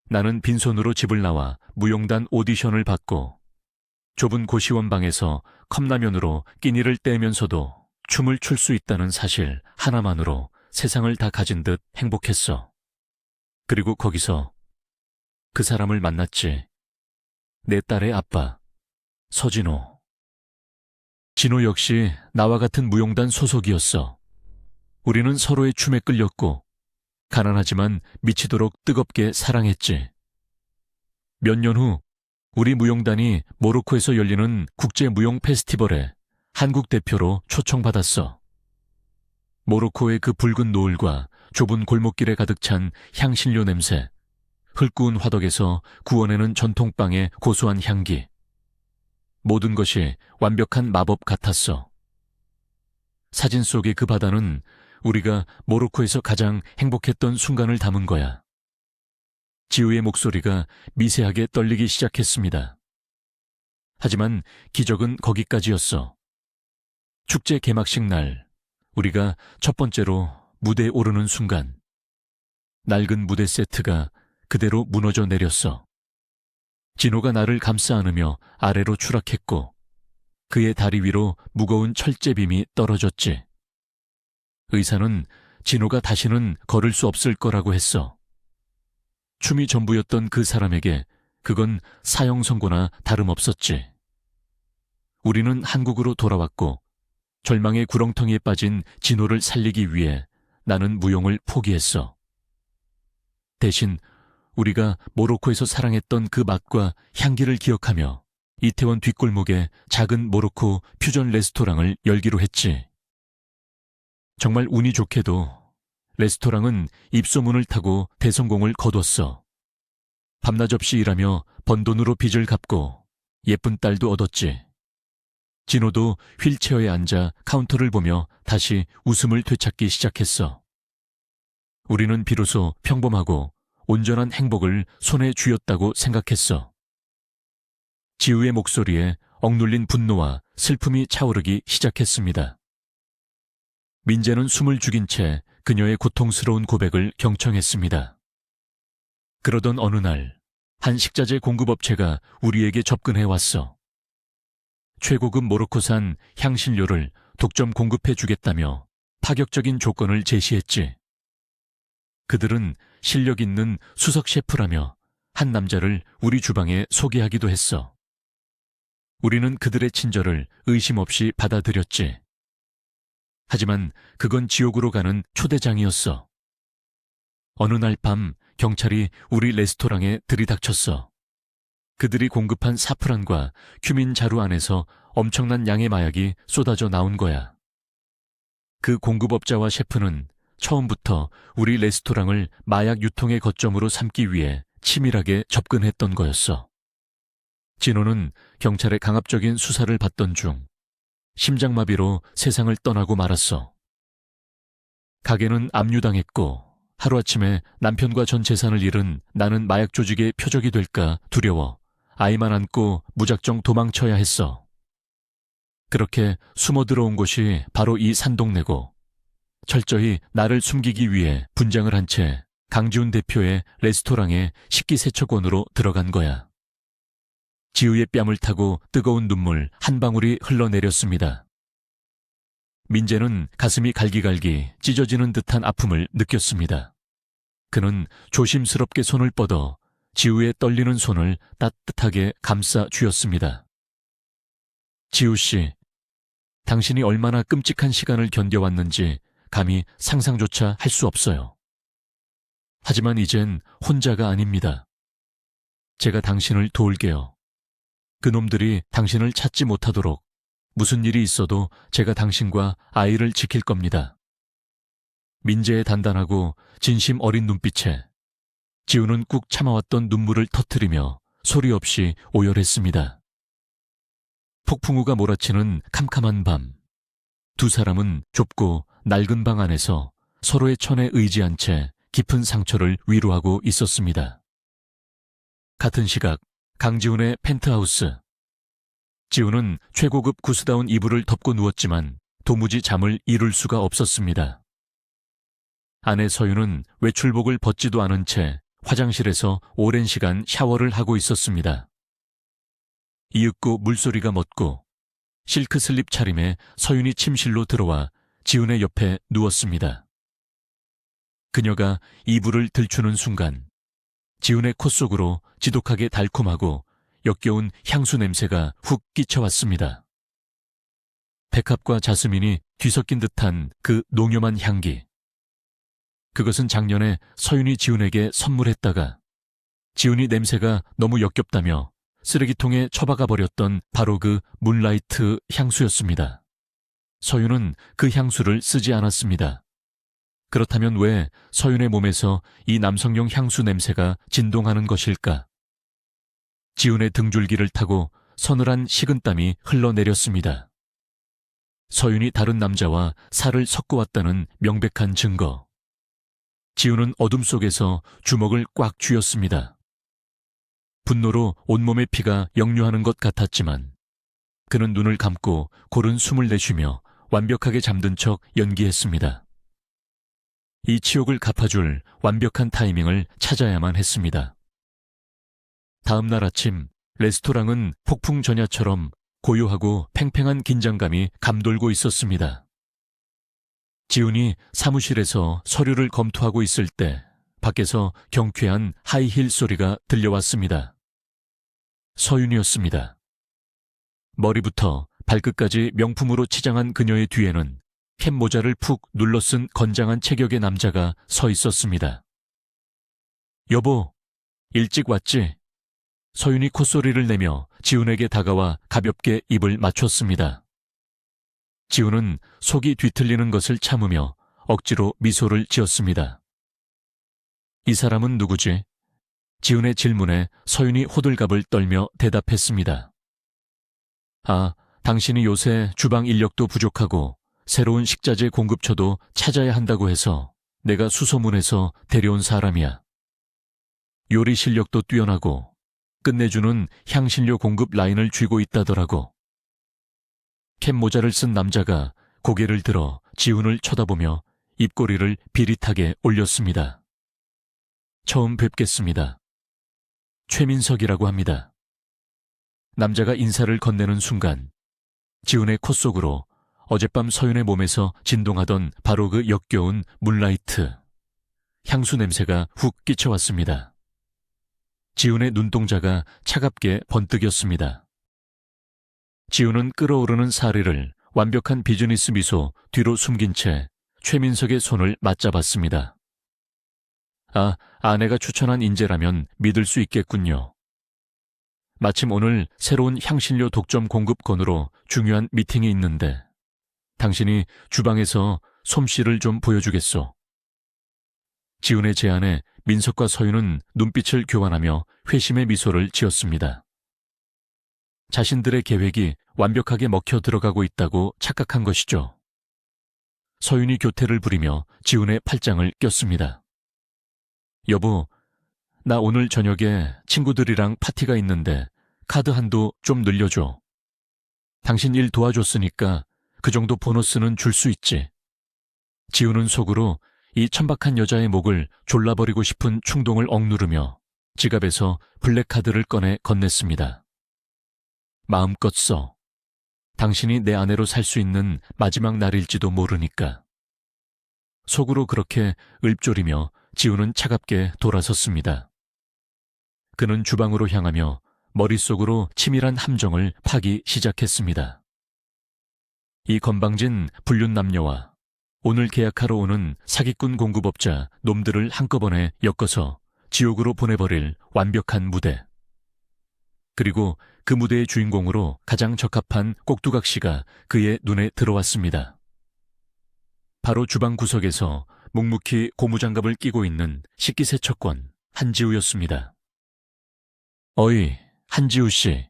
나는 빈손으로 집을 나와 무용단 오디션을 받고 좁은 고시원방에서 컵라면으로 끼니를 떼면서도 춤을 출 수 있다는 사실 하나만으로 세상을 다 가진 듯 행복했어. 그리고 거기서 그 사람을 만났지. 내 딸의 아빠, 서진호. 진호 역시 나와 같은 무용단 소속이었어. 우리는 서로의 춤에 끌렸고 가난하지만 미치도록 뜨겁게 사랑했지. 몇 년 후 우리 무용단이 모로코에서 열리는 국제무용 페스티벌에 한국 대표로 초청받았어. 모로코의 그 붉은 노을과 좁은 골목길에 가득 찬 향신료 냄새, 흘구운 화덕에서 구워내는 전통빵의 고소한 향기. 모든 것이 완벽한 마법 같았어. 사진 속의 그 바다는 우리가 모로코에서 가장 행복했던 순간을 담은 거야. 지우의 목소리가 미세하게 떨리기 시작했습니다. 하지만 기적은 거기까지였어. 축제 개막식 날, 우리가 첫 번째로 무대에 오르는 순간, 낡은 무대 세트가 그대로 무너져 내렸어. 진호가 나를 감싸 안으며 아래로 추락했고 그의 다리 위로 무거운 철제빔이 떨어졌지. 의사는 진호가 다시는 걸을 수 없을 거라고 했어. 춤이 전부였던 그 사람에게 그건 사형 선고나 다름없었지. 우리는 한국으로 돌아왔고 절망의 구렁텅이에 빠진 진호를 살리기 위해 나는 무용을 포기했어. 대신 우리가 모로코에서 사랑했던 그 맛과 향기를 기억하며 이태원 뒷골목에 작은 모로코 퓨전 레스토랑을 열기로 했지. 정말 운이 좋게도 레스토랑은 입소문을 타고 대성공을 거뒀어. 밤낮 없이 일하며 번 돈으로 빚을 갚고 예쁜 딸도 얻었지. 진호도 휠체어에 앉아 카운터를 보며 다시 웃음을 되찾기 시작했어. 우리는 비로소 평범하고 온전한 행복을 손에 쥐었다고 생각했어. 지우의 목소리에 억눌린 분노와 슬픔이 차오르기 시작했습니다. 민재는 숨을 죽인 채 그녀의 고통스러운 고백을 경청했습니다. 그러던 어느 날, 한 식자재 공급업체가 우리에게 접근해 왔어. 최고급 모로코산 향신료를 독점 공급해 주겠다며 파격적인 조건을 제시했지. 그들은 실력 있는 수석 셰프라며 한 남자를 우리 주방에 소개하기도 했어. 우리는 그들의 친절을 의심 없이 받아들였지. 하지만 그건 지옥으로 가는 초대장이었어. 어느 날 밤 경찰이 우리 레스토랑에 들이닥쳤어. 그들이 공급한 사프란과 큐민 자루 안에서 엄청난 양의 마약이 쏟아져 나온 거야. 그 공급업자와 셰프는 처음부터 우리 레스토랑을 마약 유통의 거점으로 삼기 위해 치밀하게 접근했던 거였어. 진호는 경찰의 강압적인 수사를 받던 중 심장마비로 세상을 떠나고 말았어. 가게는 압류당했고 하루아침에 남편과 전 재산을 잃은 나는 마약 조직의 표적이 될까 두려워 아이만 안고 무작정 도망쳐야 했어. 그렇게 숨어 들어온 곳이 바로 이 산동네고 철저히 나를 숨기기 위해 분장을 한 채 강지훈 대표의 레스토랑에 식기세척원으로 들어간 거야. 지우의 뺨을 타고 뜨거운 눈물 한 방울이 흘러내렸습니다. 민재는 가슴이 갈기갈기 찢어지는 듯한 아픔을 느꼈습니다. 그는 조심스럽게 손을 뻗어 지우의 떨리는 손을 따뜻하게 감싸 쥐었습니다. 지우 씨, 당신이 얼마나 끔찍한 시간을 견뎌왔는지 감히 상상조차 할 수 없어요. 하지만 이젠 혼자가 아닙니다. 제가 당신을 도울게요. 그놈들이 당신을 찾지 못하도록 무슨 일이 있어도 제가 당신과 아이를 지킬 겁니다. 민재의 단단하고 진심 어린 눈빛에 지우는 꾹 참아왔던 눈물을 터뜨리며 소리 없이 오열했습니다. 폭풍우가 몰아치는 캄캄한 밤, 두 사람은 좁고 낡은 방 안에서 서로의 천에 의지한 채 깊은 상처를 위로하고 있었습니다. 같은 시각 강지훈의 펜트하우스. 지훈은 최고급 구스다운 이불을 덮고 누웠지만 도무지 잠을 이룰 수가 없었습니다. 아내 서윤은 외출복을 벗지도 않은 채 화장실에서 오랜 시간 샤워를 하고 있었습니다. 이윽고 물소리가 멎고 실크 슬립 차림에 서윤이 침실로 들어와 지훈의 옆에 누웠습니다. 그녀가 이불을 들추는 순간 지훈의 코 속으로 지독하게 달콤하고 역겨운 향수 냄새가 훅 끼쳐왔습니다. 백합과 자스민이 뒤섞인 듯한 그 농염한 향기. 그것은 작년에 서윤이 지훈에게 선물했다가 지훈이 냄새가 너무 역겹다며 쓰레기통에 처박아 버렸던 바로 그 문라이트 향수였습니다. 서윤은 그 향수를 쓰지 않았습니다. 그렇다면 왜 서윤의 몸에서 이 남성용 향수 냄새가 진동하는 것일까? 지훈의 등줄기를 타고 서늘한 식은땀이 흘러내렸습니다. 서윤이 다른 남자와 살을 섞어왔다는 명백한 증거. 지훈은 어둠 속에서 주먹을 꽉 쥐었습니다. 분노로 온몸의 피가 역류하는 것 같았지만 그는 눈을 감고 고른 숨을 내쉬며 완벽하게 잠든 척 연기했습니다. 이 치욕을 갚아줄 완벽한 타이밍을 찾아야만 했습니다. 다음 날 아침 레스토랑은 폭풍 전야처럼 고요하고 팽팽한 긴장감이 감돌고 있었습니다. 지훈이 사무실에서 서류를 검토하고 있을 때 밖에서 경쾌한 하이힐 소리가 들려왔습니다. 서윤이었습니다. 머리부터 발끝까지 명품으로 치장한 그녀의 뒤에는 캡 모자를 푹 눌러쓴 건장한 체격의 남자가 서 있었습니다. 여보, 일찍 왔지? 서윤이 콧소리를 내며 지훈에게 다가와 가볍게 입을 맞췄습니다. 지훈은 속이 뒤틀리는 것을 참으며 억지로 미소를 지었습니다. 이 사람은 누구지? 지훈의 질문에 서윤이 호들갑을 떨며 대답했습니다. 아, 당신이 요새 주방 인력도 부족하고 새로운 식자재 공급처도 찾아야 한다고 해서 내가 수소문해서 데려온 사람이야. 요리 실력도 뛰어나고 끝내주는 향신료 공급 라인을 쥐고 있다더라고. 캡 모자를 쓴 남자가 고개를 들어 지훈을 쳐다보며 입꼬리를 비릿하게 올렸습니다. 처음 뵙겠습니다. 최민석이라고 합니다. 남자가 인사를 건네는 순간 지훈의 콧속으로 어젯밤 서윤의 몸에서 진동하던 바로 그 역겨운 문라이트, 향수 냄새가 훅 끼쳐왔습니다. 지훈의 눈동자가 차갑게 번뜩였습니다. 지훈은 끓어오르는 사리를 완벽한 비즈니스 미소 뒤로 숨긴 채 최민석의 손을 맞잡았습니다. 아, 아내가 추천한 인재라면 믿을 수 있겠군요. 마침 오늘 새로운 향신료 독점 공급 건으로 중요한 미팅이 있는데 당신이 주방에서 솜씨를 좀 보여주겠소. 지훈의 제안에 민석과 서윤은 눈빛을 교환하며 회심의 미소를 지었습니다. 자신들의 계획이 완벽하게 먹혀 들어가고 있다고 착각한 것이죠. 서윤이 교태를 부리며 지훈의 팔짱을 꼈습니다. 여보, 나 오늘 저녁에 친구들이랑 파티가 있는데 카드 한도 좀 늘려줘. 당신 일 도와줬으니까 그 정도 보너스는 줄 수 있지. 지훈은 속으로 이 천박한 여자의 목을 졸라버리고 싶은 충동을 억누르며 지갑에서 블랙카드를 꺼내 건넸습니다. 마음껏 써. 당신이 내 아내로 살 수 있는 마지막 날일지도 모르니까. 속으로 그렇게 읊조리며 지훈은 차갑게 돌아섰습니다. 그는 주방으로 향하며 머릿속으로 치밀한 함정을 파기 시작했습니다. 이 건방진 불륜 남녀와 오늘 계약하러 오는 사기꾼 공급업자 놈들을 한꺼번에 엮어서 지옥으로 보내버릴 완벽한 무대. 그리고 그 무대의 주인공으로 가장 적합한 꼭두각시가 그의 눈에 들어왔습니다. 바로 주방 구석에서 묵묵히 고무장갑을 끼고 있는 식기세척권 한지우였습니다. 어이, 한지우 씨.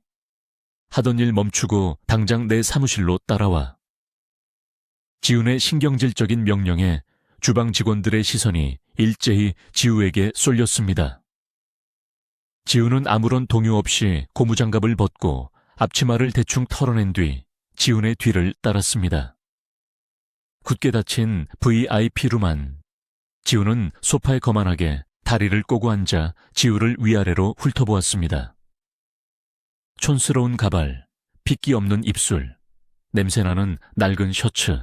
하던 일 멈추고 당장 내 사무실로 따라와. 지훈의 신경질적인 명령에 주방 직원들의 시선이 일제히 지우에게 쏠렸습니다. 지훈은 아무런 동요 없이 고무장갑을 벗고 앞치마를 대충 털어낸 뒤 지훈의 뒤를 따랐습니다. 굳게 닫힌 VIP룸 안. 지훈은 소파에 거만하게 다리를 꼬고 앉아 지우를 위아래로 훑어보았습니다. 촌스러운 가발, 핏기 없는 입술, 냄새나는 낡은 셔츠,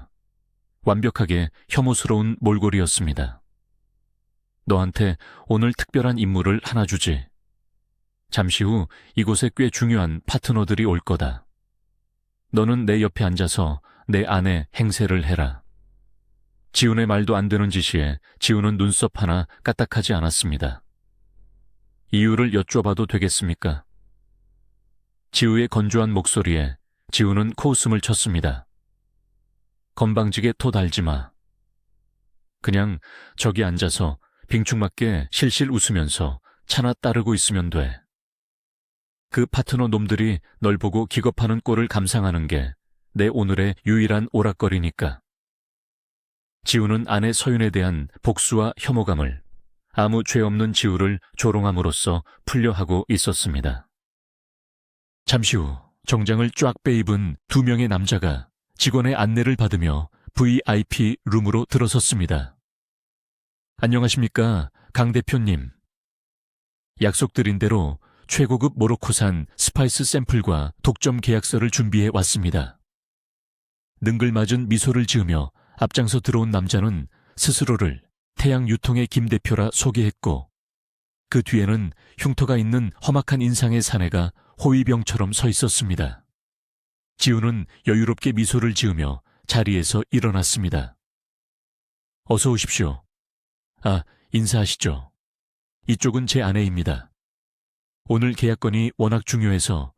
완벽하게 혐오스러운 몰골이었습니다. 너한테 오늘 특별한 임무를 하나 주지. 잠시 후 이곳에 꽤 중요한 파트너들이 올 거다. 너는 내 옆에 앉아서 내 아내 행세를 해라. 지훈의 말도 안 되는 지시에 지훈은 눈썹 하나 까딱하지 않았습니다. 이유를 여쭤봐도 되겠습니까? 지우의 건조한 목소리에 지우는 코웃음을 쳤습니다. 건방지게 토 달지 마. 그냥 저기 앉아서 빙충맞게 실실 웃으면서 차나 따르고 있으면 돼. 그 파트너 놈들이 널 보고 기겁하는 꼴을 감상하는 게 내 오늘의 유일한 오락거리니까. 지우는 아내 서윤에 대한 복수와 혐오감을 아무 죄 없는 지우를 조롱함으로써 풀려하고 있었습니다. 잠시 후 정장을 쫙 빼입은 두 명의 남자가 직원의 안내를 받으며 VIP 룸으로 들어섰습니다. 안녕하십니까, 강 대표님. 약속드린 대로 최고급 모로코산 스파이스 샘플과 독점 계약서를 준비해 왔습니다. 능글맞은 미소를 지으며 앞장서 들어온 남자는 스스로를 태양 유통의 김 대표라 소개했고 그 뒤에는 흉터가 있는 험악한 인상의 사내가 호위병처럼 서 있었습니다. 지우는 여유롭게 미소를 지으며 자리에서 일어났습니다. 어서 오십시오. 아, 인사하시죠. 이쪽은 제 아내입니다. 오늘 계약건이 워낙 중요해서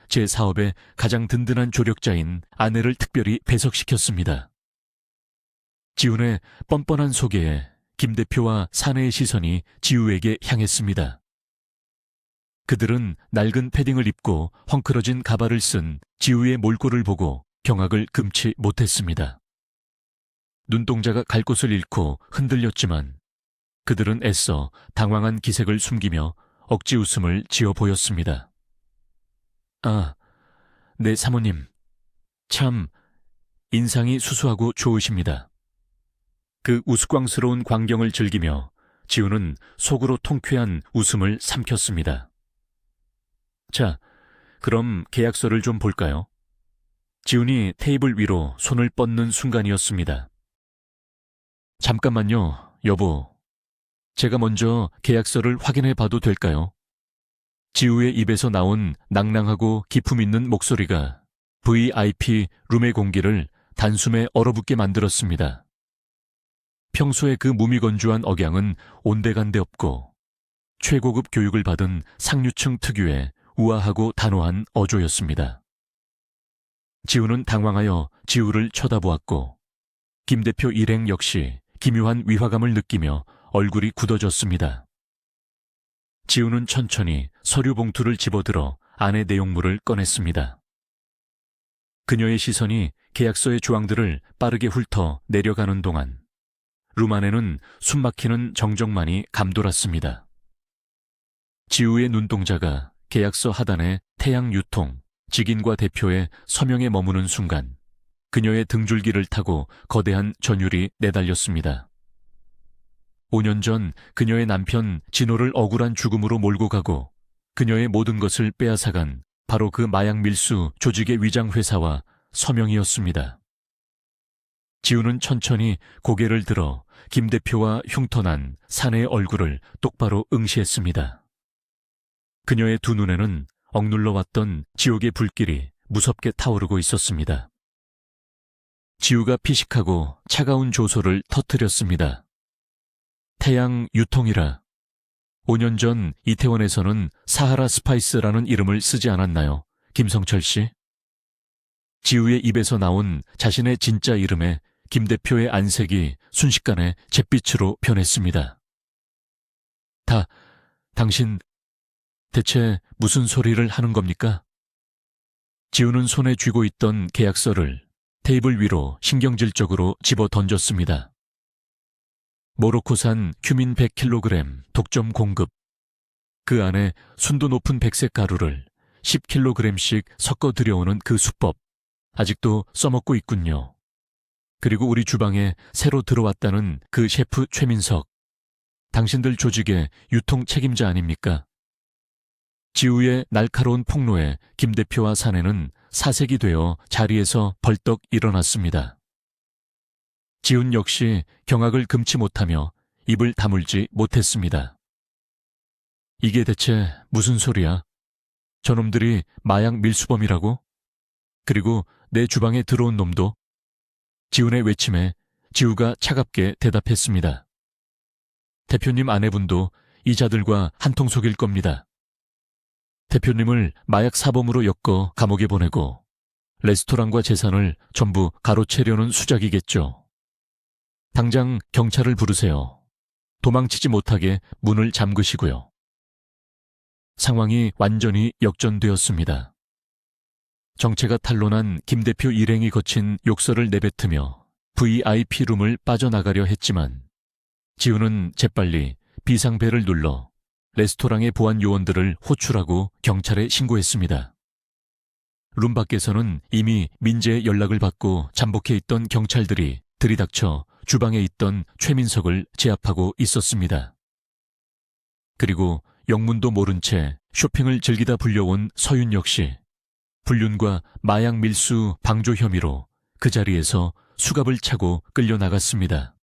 제 사업의 가장 든든한 조력자인 아내를 특별히 배석시켰습니다. 지훈의 뻔뻔한 소개에 김 대표와 사내의 시선이 지우에게 향했습니다. 그들은 낡은 패딩을 입고 헝클어진 가발을 쓴 지우의 몰골을 보고 경악을 금치 못했습니다. 눈동자가 갈 곳을 잃고 흔들렸지만 그들은 애써 당황한 기색을 숨기며 억지 웃음을 지어 보였습니다. 아, 네 사모님. 참 인상이 수수하고 좋으십니다. 그 우스꽝스러운 광경을 즐기며 지우는 속으로 통쾌한 웃음을 삼켰습니다. 자, 그럼 계약서를 좀 볼까요? 지훈이 테이블 위로 손을 뻗는 순간이었습니다. 잠깐만요, 여보. 제가 먼저 계약서를 확인해 봐도 될까요? 지우의 입에서 나온 낭낭하고 기품 있는 목소리가 VIP 룸의 공기를 단숨에 얼어붙게 만들었습니다. 평소에 그 무미건조한 억양은 온데간데 없고 최고급 교육을 받은 상류층 특유의 우아하고 단호한 어조였습니다. 지우는 당황하여 지우를 쳐다보았고 김 대표 일행 역시 기묘한 위화감을 느끼며 얼굴이 굳어졌습니다. 지우는 천천히 서류 봉투를 집어들어 안의 내용물을 꺼냈습니다. 그녀의 시선이 계약서의 조항들을 빠르게 훑어 내려가는 동안 룸 안에는 숨막히는 정적만이 감돌았습니다. 지우의 눈동자가 계약서 하단의 태양 유통, 직인과 대표의 서명에 머무는 순간 그녀의 등줄기를 타고 거대한 전율이 내달렸습니다. 5년 전 그녀의 남편 진호를 억울한 죽음으로 몰고 가고 그녀의 모든 것을 빼앗아간 바로 그 마약 밀수 조직의 위장 회사와 서명이었습니다. 지우는 천천히 고개를 들어 김 대표와 흉터난 사내의 얼굴을 똑바로 응시했습니다. 그녀의 두 눈에는 억눌러 왔던 지옥의 불길이 무섭게 타오르고 있었습니다. 지우가 피식하고 차가운 조소를 터뜨렸습니다. 태양 유통이라. 5년 전 이태원에서는 사하라 스파이스라는 이름을 쓰지 않았나요, 김성철 씨? 지우의 입에서 나온 자신의 진짜 이름에 김 대표의 안색이 순식간에 잿빛으로 변했습니다. 당신 대체 무슨 소리를 하는 겁니까? 지우는 손에 쥐고 있던 계약서를 테이블 위로 신경질적으로 집어 던졌습니다. 모로코산 큐민 100kg 독점 공급. 그 안에 순도 높은 백색 가루를 10kg씩 섞어 들여오는 그 수법. 아직도 써먹고 있군요. 그리고 우리 주방에 새로 들어왔다는 그 셰프 최민석. 당신들 조직의 유통 책임자 아닙니까? 지우의 날카로운 폭로에 김 대표와 사내는 사색이 되어 자리에서 벌떡 일어났습니다. 지훈 역시 경악을 금치 못하며 입을 다물지 못했습니다. 이게 대체 무슨 소리야? 저놈들이 마약 밀수범이라고? 그리고 내 주방에 들어온 놈도? 지훈의 외침에 지우가 차갑게 대답했습니다. 대표님 아내분도 이 자들과 한통속일 겁니다. 대표님을 마약 사범으로 엮어 감옥에 보내고 레스토랑과 재산을 전부 가로채려는 수작이겠죠. 당장 경찰을 부르세요. 도망치지 못하게 문을 잠그시고요. 상황이 완전히 역전되었습니다. 정체가 탄로난 김 대표 일행이 거친 욕설을 내뱉으며 VIP룸을 빠져나가려 했지만 지우는 재빨리 비상벨을 눌러 레스토랑의 보안 요원들을 호출하고 경찰에 신고했습니다. 룸 밖에서는 이미 민재의 연락을 받고 잠복해 있던 경찰들이 들이닥쳐 주방에 있던 최민석을 제압하고 있었습니다. 그리고 영문도 모른 채 쇼핑을 즐기다 불려온 서윤 역시 불륜과 마약 밀수 방조 혐의로 그 자리에서 수갑을 차고 끌려나갔습니다.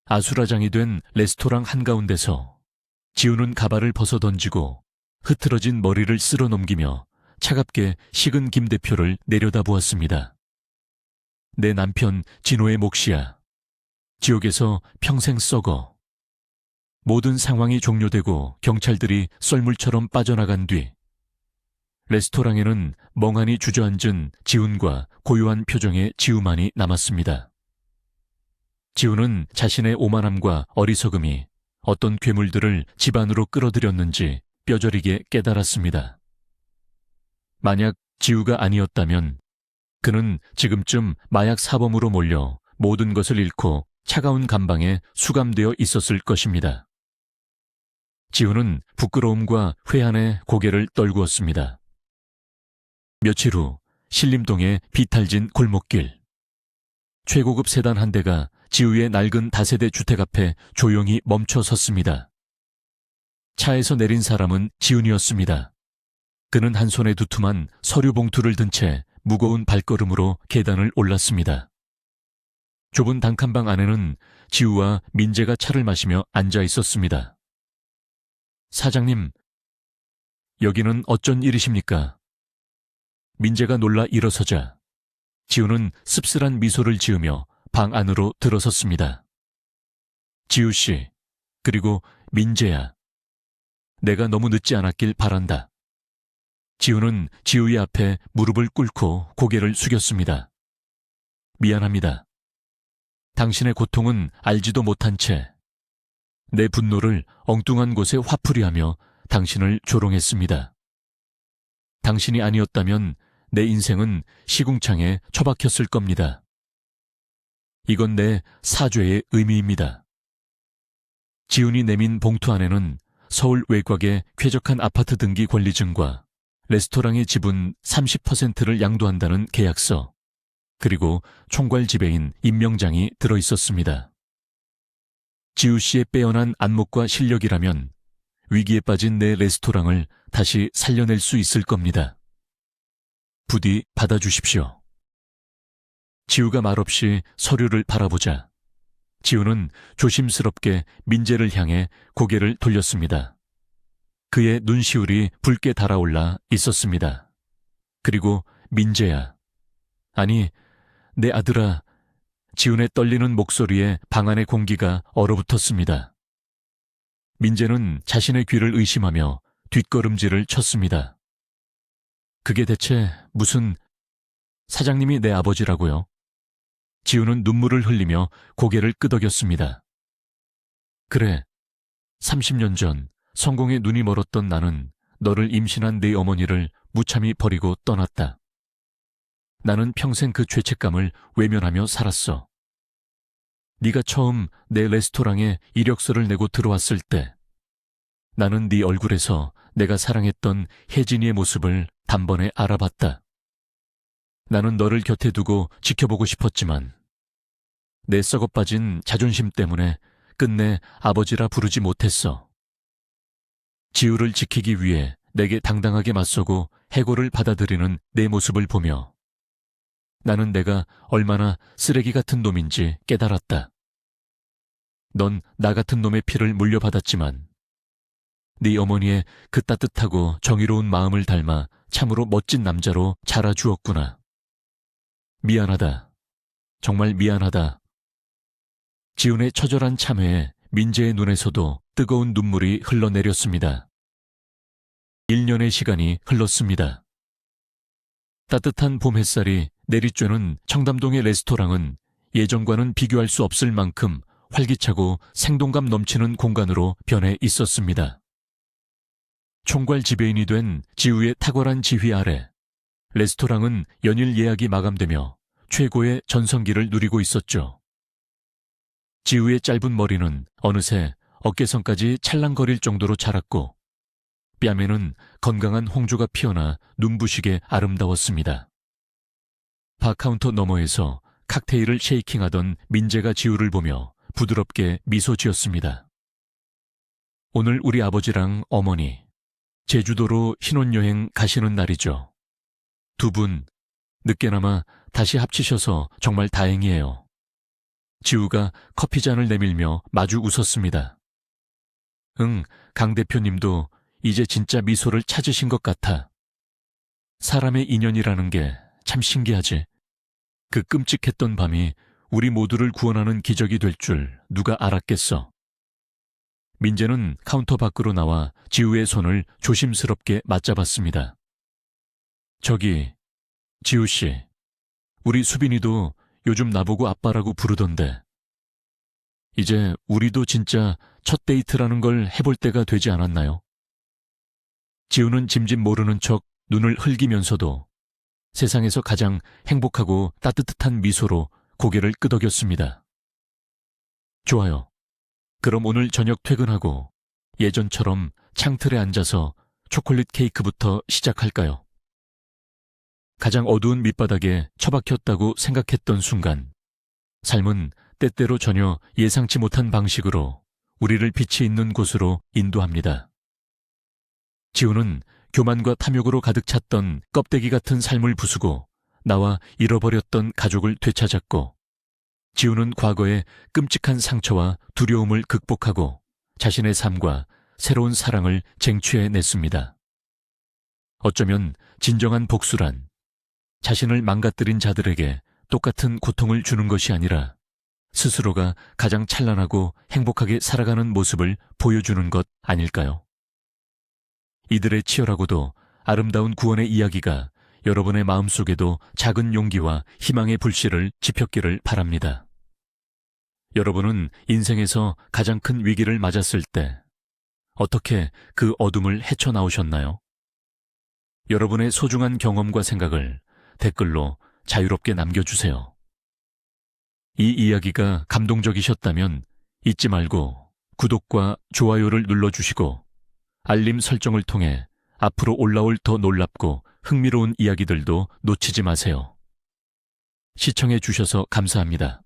아수라장이 된 레스토랑 한가운데서 지우는 가발을 벗어던지고 흐트러진 머리를 쓸어넘기며 차갑게 식은 김 대표를 내려다보았습니다. 내 남편 진호의 몫이야. 지옥에서 평생 썩어. 모든 상황이 종료되고 경찰들이 썰물처럼 빠져나간 뒤 레스토랑에는 멍하니 주저앉은 지훈과 고요한 표정의 지우만이 남았습니다. 지훈은 자신의 오만함과 어리석음이 어떤 괴물들을 집 안으로 끌어들였는지 뼈저리게 깨달았습니다. 만약 지우가 아니었다면 그는 지금쯤 마약 사범으로 몰려 모든 것을 잃고 차가운 감방에 수감되어 있었을 것입니다. 지훈은 부끄러움과 회한에 고개를 떨구었습니다. 며칠 후 신림동의 비탈진 골목길. 최고급 세단 한 대가 지우의 낡은 다세대 주택 앞에 조용히 멈춰 섰습니다. 차에서 내린 사람은 지훈이었습니다. 그는 한 손에 두툼한 서류 봉투를 든 채 무거운 발걸음으로 계단을 올랐습니다. 좁은 단칸방 안에는 지우와 민재가 차를 마시며 앉아 있었습니다. 사장님, 여기는 어쩐 일이십니까? 민재가 놀라 일어서자 지우는 씁쓸한 미소를 지으며 방 안으로 들어섰습니다. 지우 씨, 그리고 민재야. 내가 너무 늦지 않았길 바란다. 지우는 지우의 앞에 무릎을 꿇고 고개를 숙였습니다. 미안합니다. 당신의 고통은 알지도 못한 채 내 분노를 엉뚱한 곳에 화풀이하며 당신을 조롱했습니다. 당신이 아니었다면 내 인생은 시궁창에 처박혔을 겁니다. 이건 내 사죄의 의미입니다. 지훈이 내민 봉투 안에는 서울 외곽의 쾌적한 아파트 등기 권리증과 레스토랑의 지분 30%를 양도한다는 계약서, 그리고 총괄 지배인 임명장이 들어있었습니다. 지우 씨의 빼어난 안목과 실력이라면 위기에 빠진 내 레스토랑을 다시 살려낼 수 있을 겁니다. 부디 받아주십시오. 지우가 말없이 서류를 바라보자 지우는 조심스럽게 민재를 향해 고개를 돌렸습니다. 그의 눈시울이 붉게 달아올라 있었습니다. 그리고 민재야, 아니 내 아들아. 지훈의 떨리는 목소리에 방 안의 공기가 얼어붙었습니다. 민재는 자신의 귀를 의심하며 뒷걸음질을 쳤습니다. 그게 대체 무슨... 사장님이 내 아버지라고요? 지훈은 눈물을 흘리며 고개를 끄덕였습니다. 그래, 30년 전 성공에 눈이 멀었던 나는 너를 임신한 네 어머니를 무참히 버리고 떠났다. 나는 평생 그 죄책감을 외면하며 살았어. 네가 처음 내 레스토랑에 이력서를 내고 들어왔을 때 나는 네 얼굴에서 내가 사랑했던 혜진이의 모습을 단번에 알아봤다. 나는 너를 곁에 두고 지켜보고 싶었지만 내 썩어빠진 자존심 때문에 끝내 아버지라 부르지 못했어. 지우를 지키기 위해 내게 당당하게 맞서고 해고를 받아들이는 내 모습을 보며 나는 내가 얼마나 쓰레기 같은 놈인지 깨달았다. 넌 나 같은 놈의 피를 물려받았지만 네 어머니의 그 따뜻하고 정의로운 마음을 닮아 참으로 멋진 남자로 자라주었구나. 미안하다. 정말 미안하다. 지훈의 처절한 참회에 민재의 눈에서도 뜨거운 눈물이 흘러내렸습니다. 1년의 시간이 흘렀습니다. 따뜻한 봄 햇살이 내리쬐는 청담동의 레스토랑은 예전과는 비교할 수 없을 만큼 활기차고 생동감 넘치는 공간으로 변해 있었습니다. 총괄 지배인이 된 지우의 탁월한 지휘 아래 레스토랑은 연일 예약이 마감되며 최고의 전성기를 누리고 있었죠. 지우의 짧은 머리는 어느새 어깨선까지 찰랑거릴 정도로 자랐고 뺨에는 건강한 홍조가 피어나 눈부시게 아름다웠습니다. 바카운터 너머에서 칵테일을 쉐이킹하던 민재가 지우를 보며 부드럽게 미소 지었습니다. 오늘 우리 아버지랑 어머니 제주도로 신혼여행 가시는 날이죠. 두 분 늦게나마 다시 합치셔서 정말 다행이에요. 지우가 커피잔을 내밀며 마주 웃었습니다. 응, 강 대표님도 이제 진짜 미소를 찾으신 것 같아. 사람의 인연이라는 게 참 신기하지. 그 끔찍했던 밤이 우리 모두를 구원하는 기적이 될 줄 누가 알았겠어. 민재는 카운터 밖으로 나와 지우의 손을 조심스럽게 맞잡았습니다. 저기, 지우 씨. 우리 수빈이도 요즘 나보고 아빠라고 부르던데. 이제 우리도 진짜 첫 데이트라는 걸 해볼 때가 되지 않았나요? 지우는 짐짓 모르는 척 눈을 흘기면서도 세상에서 가장 행복하고 따뜻한 미소로 고개를 끄덕였습니다. 좋아요. 그럼 오늘 저녁 퇴근하고 예전처럼 창틀에 앉아서 초콜릿 케이크부터 시작할까요? 가장 어두운 밑바닥에 처박혔다고 생각했던 순간, 삶은 때때로 전혀 예상치 못한 방식으로 우리를 빛이 있는 곳으로 인도합니다. 지우는 교만과 탐욕으로 가득 찼던 껍데기 같은 삶을 부수고 나와 잃어버렸던 가족을 되찾았고, 지우는 과거의 끔찍한 상처와 두려움을 극복하고 자신의 삶과 새로운 사랑을 쟁취해냈습니다. 어쩌면 진정한 복수란 자신을 망가뜨린 자들에게 똑같은 고통을 주는 것이 아니라 스스로가 가장 찬란하고 행복하게 살아가는 모습을 보여주는 것 아닐까요? 이들의 치열하고도 아름다운 구원의 이야기가 여러분의 마음속에도 작은 용기와 희망의 불씨를 지폈기를 바랍니다. 여러분은 인생에서 가장 큰 위기를 맞았을 때 어떻게 그 어둠을 헤쳐나오셨나요? 여러분의 소중한 경험과 생각을 댓글로 자유롭게 남겨주세요. 이 이야기가 감동적이셨다면 잊지 말고 구독과 좋아요를 눌러주시고 알림 설정을 통해 앞으로 올라올 더 놀랍고 흥미로운 이야기들도 놓치지 마세요. 시청해 주셔서 감사합니다.